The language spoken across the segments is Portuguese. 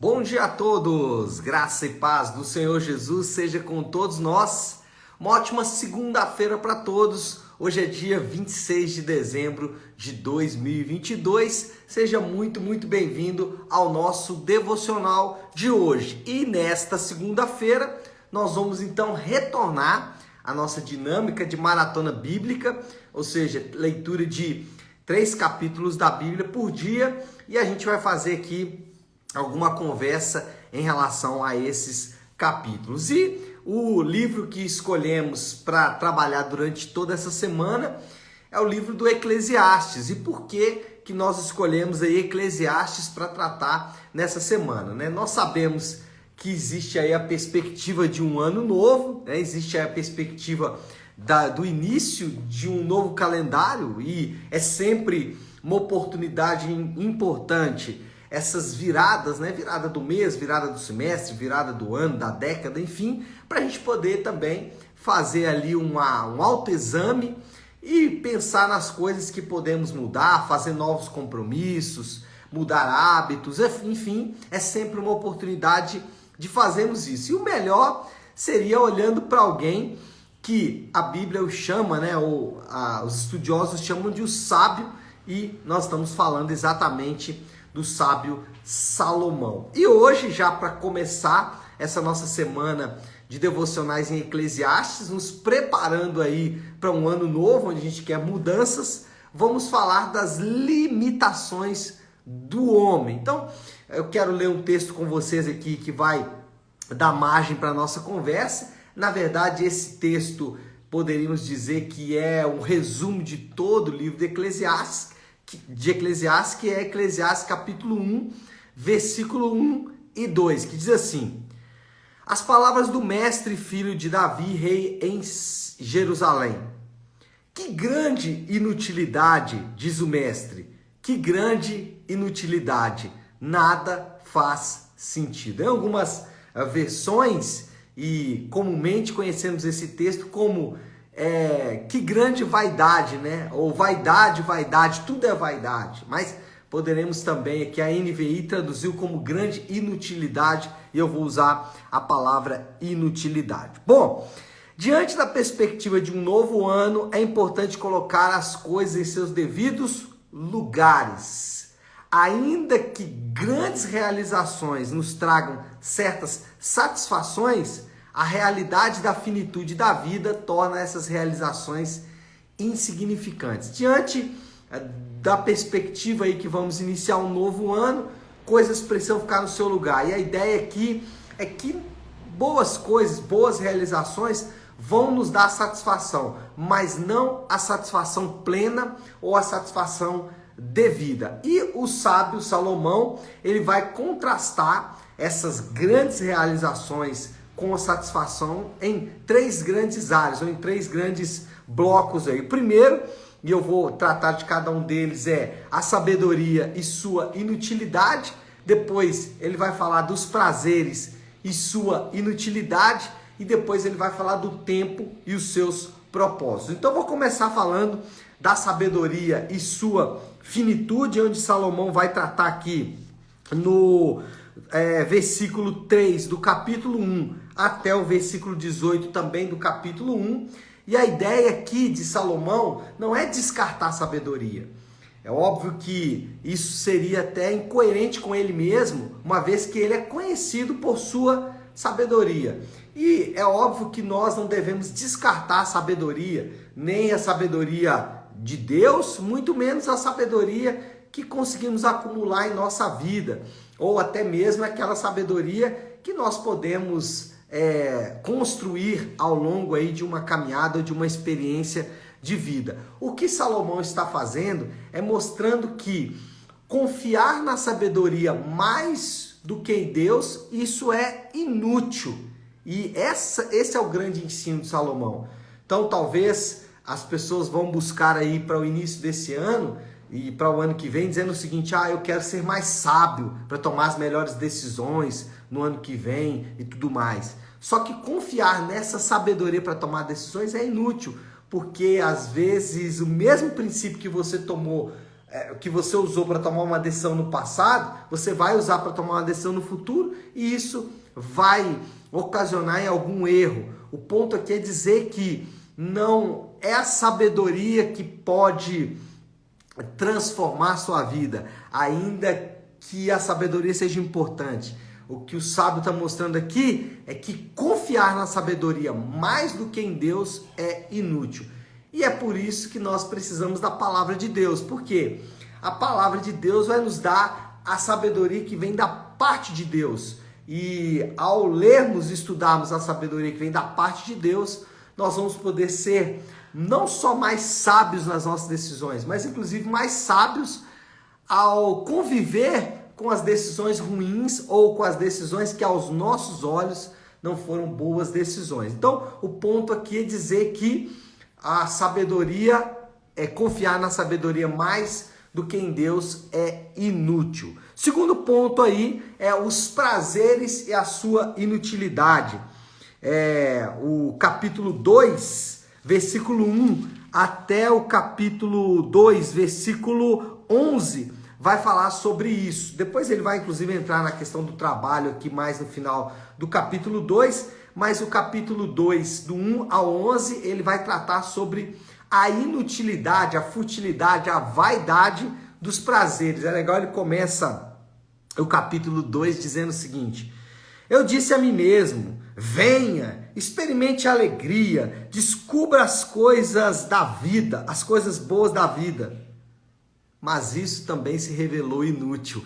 Bom dia a todos, graça e paz do Senhor Jesus seja com todos nós. Uma ótima segunda-feira para todos. Hoje é dia 26 de dezembro de 2022. Seja muito bem-vindo ao nosso devocional de hoje. E nesta segunda-feira nós vamos então retornar à nossa dinâmica de maratona bíblica, ou seja, leitura de 3 capítulos da Bíblia por dia, e a gente vai fazer aqui alguma conversa em relação a esses capítulos. E o livro que escolhemos para trabalhar durante toda essa semana é o livro do Eclesiastes. E por que nós escolhemos aí Eclesiastes para tratar nessa semana, né? Nós sabemos que existe aí a perspectiva de um ano novo, né? Existe aí a perspectiva do início de um novo calendário, e é sempre uma oportunidade importante essas viradas, né? Virada do mês, virada do semestre, virada do ano, da década, enfim, para a gente poder também fazer ali um autoexame e pensar nas coisas que podemos mudar, fazer novos compromissos, mudar hábitos, enfim, é sempre uma oportunidade de fazermos isso. E o melhor seria olhando para alguém que a Bíblia o chama, né? Os estudiosos chamam de o sábio, e nós estamos falando exatamente do sábio Salomão. E hoje, já para começar essa nossa semana de devocionais em Eclesiastes, nos preparando aí para um ano novo, onde a gente quer mudanças, vamos falar das limitações do homem. Então, eu quero ler um texto com vocês aqui que vai dar margem para a nossa conversa. Na verdade, esse texto poderíamos dizer que é um resumo de todo o livro de Eclesiastes, que é Eclesiastes capítulo 1, versículo 1 e 2, que diz assim: as palavras do mestre filho de Davi, rei em Jerusalém. Que grande inutilidade, diz o mestre, que grande inutilidade, nada faz sentido. Em algumas versões, e comumente conhecemos esse texto como que grande vaidade, né? Ou vaidade, tudo é vaidade. Mas poderemos também, que a NVI traduziu como grande inutilidade, e eu vou usar a palavra inutilidade. Bom, diante da perspectiva de um novo ano, é importante colocar as coisas em seus devidos lugares. Ainda que grandes realizações nos tragam certas satisfações, a realidade da finitude da vida torna essas realizações insignificantes. Diante da perspectiva aí que vamos iniciar um novo ano, coisas precisam ficar no seu lugar. E a ideia aqui é que boas coisas, boas realizações vão nos dar satisfação, mas não a satisfação plena ou a satisfação devida. E o sábio Salomão, ele vai contrastar essas grandes realizações com a satisfação em 3 grandes áreas, ou em 3 grandes blocos aí. O primeiro, e eu vou tratar de cada um deles, é a sabedoria e sua inutilidade. Depois ele vai falar dos prazeres e sua inutilidade, e depois ele vai falar do tempo e os seus propósitos. Então eu vou começar falando da sabedoria e sua finitude, onde Salomão vai tratar aqui no versículo 3 do capítulo 1 até o versículo 18 também do capítulo 1. E a ideia aqui de Salomão não é descartar a sabedoria. É óbvio que isso seria até incoerente com ele mesmo, uma vez que ele é conhecido por sua sabedoria. E é óbvio que nós não devemos descartar a sabedoria, nem a sabedoria de Deus, muito menos a sabedoria que conseguimos acumular em nossa vida, ou até mesmo aquela sabedoria que nós podemos construir ao longo aí de uma caminhada, de uma experiência de vida. O que Salomão está fazendo é mostrando que confiar na sabedoria mais do que em Deus, isso é inútil. E esse é o grande ensino de Salomão. Então talvez as pessoas vão buscar aí para o início desse ano e para o ano que vem, dizendo o seguinte: eu quero ser mais sábio para tomar as melhores decisões no ano que vem e tudo mais. Só que confiar nessa sabedoria para tomar decisões é inútil, porque às vezes o mesmo princípio que você tomou que você usou para tomar uma decisão no passado, você vai usar para tomar uma decisão no futuro e isso vai ocasionar em algum erro. O ponto aqui é dizer que não é a sabedoria que pode transformar a sua vida, ainda que a sabedoria seja importante. O que o sábio está mostrando aqui é que confiar na sabedoria mais do que em Deus é inútil. E é por isso que nós precisamos da palavra de Deus, porque a palavra de Deus vai nos dar a sabedoria que vem da parte de Deus. E ao lermos e estudarmos a sabedoria que vem da parte de Deus, nós vamos poder ser não só mais sábios nas nossas decisões, mas inclusive mais sábios ao conviver com as decisões ruins ou com as decisões que aos nossos olhos não foram boas decisões. Então, o ponto aqui é dizer que a sabedoria, confiar na sabedoria mais do que em Deus é inútil. Segundo ponto aí é os prazeres e a sua inutilidade. O capítulo 2, versículo 1 até o capítulo 2, versículo 11, vai falar sobre isso. Depois ele vai inclusive entrar na questão do trabalho aqui mais no final do capítulo 2, mas o capítulo 2, do 1 ao 11, ele vai tratar sobre a inutilidade, a futilidade, a vaidade dos prazeres. É legal, ele começa o capítulo 2 dizendo o seguinte: eu disse a mim mesmo, venha, experimente a alegria, descubra as coisas da vida, as coisas boas da vida. Mas isso também se revelou inútil.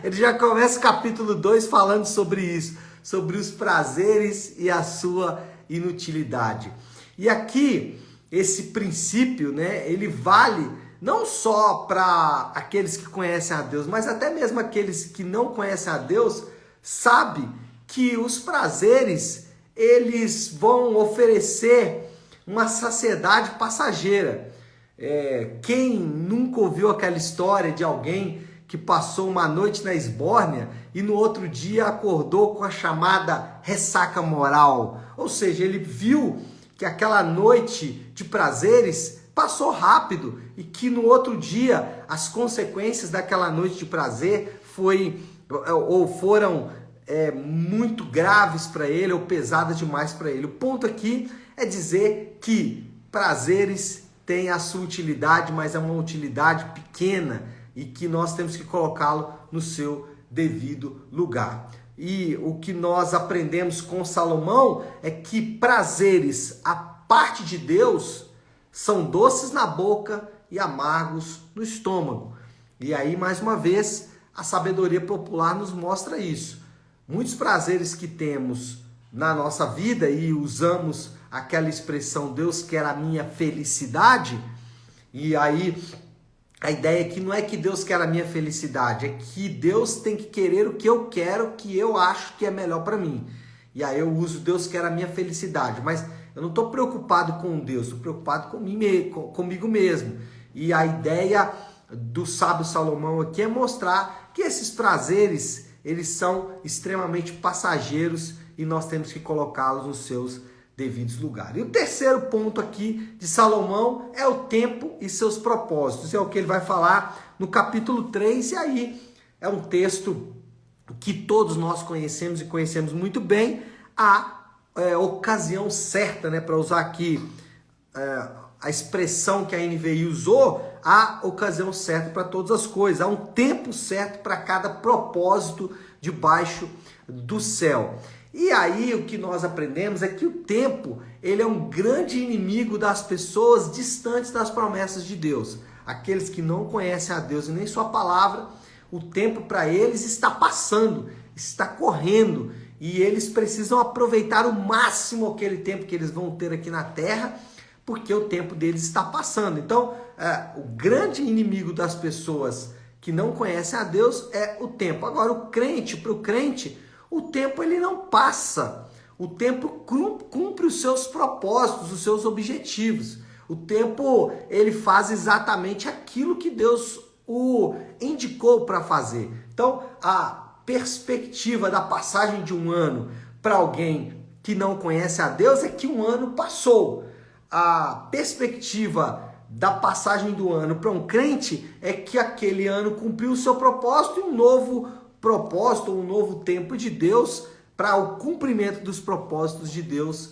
Ele já começa o capítulo 2 falando sobre isso, sobre os prazeres e a sua inutilidade. E aqui, esse princípio, né, ele vale não só para aqueles que conhecem a Deus, mas até mesmo aqueles que não conhecem a Deus, sabe que os prazeres, eles vão oferecer uma saciedade passageira. Quem nunca ouviu aquela história de alguém que passou uma noite na esbórnia e no outro dia acordou com a chamada ressaca moral? Ou seja, ele viu que aquela noite de prazeres passou rápido e que no outro dia as consequências daquela noite de prazer foram muito graves para ele ou pesadas demais para ele. O ponto aqui é dizer que prazeres têm a sua utilidade, mas é uma utilidade pequena e que nós temos que colocá-lo no seu devido lugar. E o que nós aprendemos com Salomão é que prazeres, a parte de Deus, são doces na boca e amargos no estômago. E aí, mais uma vez, a sabedoria popular nos mostra isso. Muitos prazeres que temos na nossa vida e usamos aquela expressão, Deus quer a minha felicidade, e aí a ideia aqui não é que Deus quer a minha felicidade, é que Deus tem que querer o que eu quero, que eu acho que é melhor para mim. E aí eu uso Deus quer a minha felicidade, mas eu não estou preocupado com Deus, estou preocupado comigo mesmo. E a ideia do sábio Salomão aqui é mostrar que esses prazeres, eles são extremamente passageiros e nós temos que colocá-los nos seus devidos lugares. E o terceiro ponto aqui de Salomão é o tempo e seus propósitos. É o que ele vai falar no capítulo 3, e aí é um texto que todos nós conhecemos e conhecemos muito bem, a ocasião certa, né, para usar aqui a expressão que a NVI usou, a ocasião certa para todas as coisas, há um tempo certo para cada propósito debaixo do céu. E aí o que nós aprendemos é que o tempo, ele é um grande inimigo das pessoas distantes das promessas de Deus. Aqueles que não conhecem a Deus e nem sua palavra, o tempo para eles está passando, está correndo, e eles precisam aproveitar o máximo aquele tempo que eles vão ter aqui na terra, porque o tempo deles está passando. Então, o grande inimigo das pessoas que não conhecem a Deus é o tempo. Agora, para o crente, o tempo ele não passa. O tempo cumpre os seus propósitos, os seus objetivos. O tempo ele faz exatamente aquilo que Deus o indicou para fazer. Então, a perspectiva da passagem de um ano para alguém que não conhece a Deus é que um ano passou. A perspectiva da passagem do ano para um crente é que aquele ano cumpriu o seu propósito e um novo propósito, um novo tempo de Deus para o cumprimento dos propósitos de Deus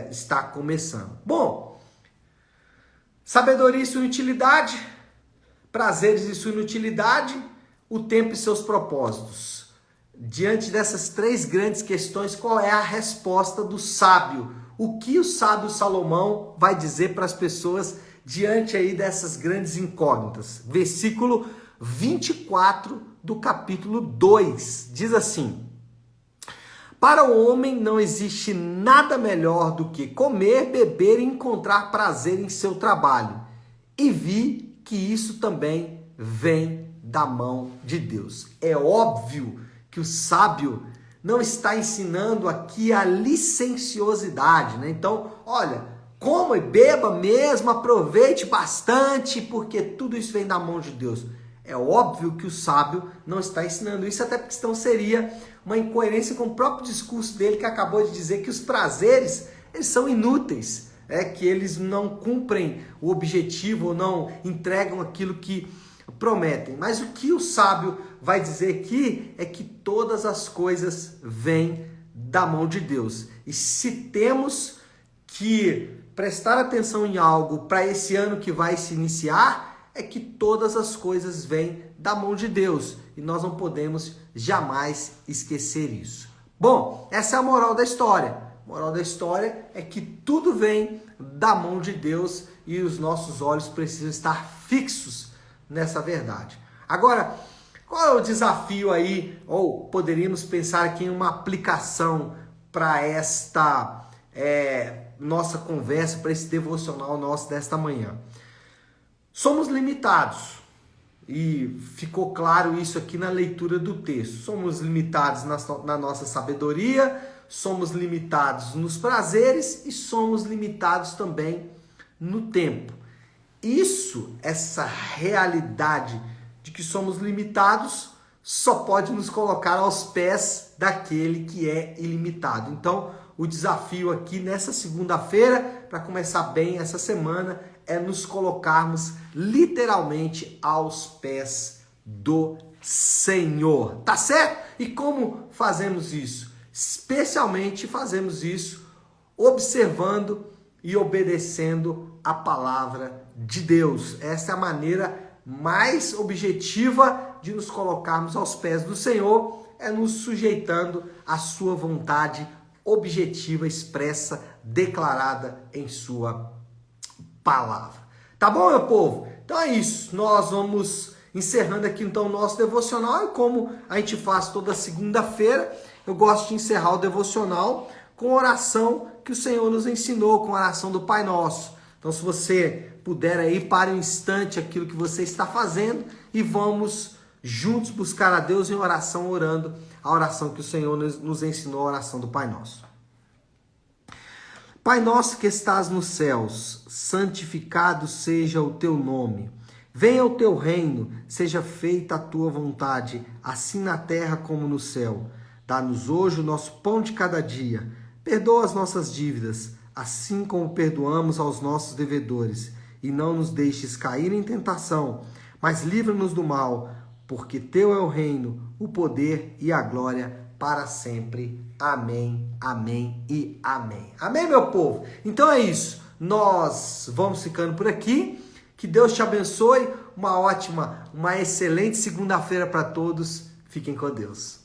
está começando. Bom, sabedoria e sua inutilidade, prazeres e sua inutilidade, o tempo e seus propósitos. Diante dessas três grandes questões, qual é a resposta do sábio? O que o sábio Salomão vai dizer para as pessoas diante aí dessas grandes incógnitas? Versículo 24 do capítulo 2, diz assim: para o homem não existe nada melhor do que comer, beber e encontrar prazer em seu trabalho. E vi que isso também vem da mão de Deus. É óbvio que o sábio não está ensinando aqui a licenciosidade, né? Então, olha, coma e beba mesmo, aproveite bastante, porque tudo isso vem da mão de Deus. É óbvio que o sábio não está ensinando isso, até porque senão seria uma incoerência com o próprio discurso dele, que acabou de dizer que os prazeres, eles são inúteis, que eles não cumprem o objetivo ou não entregam aquilo que prometem. Mas o que o sábio vai dizer aqui é que todas as coisas vêm da mão de Deus. E se temos que prestar atenção em algo para esse ano que vai se iniciar, é que todas as coisas vêm da mão de Deus. E nós não podemos jamais esquecer isso. Bom, essa é a moral da história. A moral da história é que tudo vem da mão de Deus e os nossos olhos precisam estar fixos nessa verdade. Agora, qual é o desafio aí? Ou poderíamos pensar aqui em uma aplicação para esta nossa conversa, para esse devocional nosso desta manhã. Somos limitados, e ficou claro isso aqui na leitura do texto. Somos limitados na nossa sabedoria, somos limitados nos prazeres e somos limitados também no tempo. Essa realidade de que somos limitados, só pode nos colocar aos pés daquele que é ilimitado. Então, o desafio aqui nessa segunda-feira, para começar bem essa semana, é nos colocarmos literalmente aos pés do Senhor, tá certo? E como fazemos isso? Especialmente fazemos isso observando e obedecendo a palavra de Deus. Essa é a maneira mais objetiva de nos colocarmos aos pés do Senhor, é nos sujeitando à sua vontade objetiva, expressa, declarada em sua palavra. Tá bom, meu povo? Então é isso. Nós vamos encerrando aqui então o nosso devocional, e como a gente faz toda segunda-feira, eu gosto de encerrar o devocional com a oração que o Senhor nos ensinou, com a oração do Pai Nosso. Então, se você puder aí, pare um instante aquilo que você está fazendo e vamos juntos buscar a Deus em oração, orando a oração que o Senhor nos ensinou, a oração do Pai Nosso. Pai nosso que estás nos céus, santificado seja o teu nome. Venha o teu reino, seja feita a tua vontade, assim na terra como no céu. Dá-nos hoje o nosso pão de cada dia. Perdoa as nossas dívidas, assim como perdoamos aos nossos devedores. E não nos deixes cair em tentação, mas livra-nos do mal, porque teu é o reino, o poder e a glória para sempre. Amém, amém e amém. Amém, meu povo? Então é isso. Nós vamos ficando por aqui. Que Deus te abençoe. Uma excelente segunda-feira para todos. Fiquem com Deus.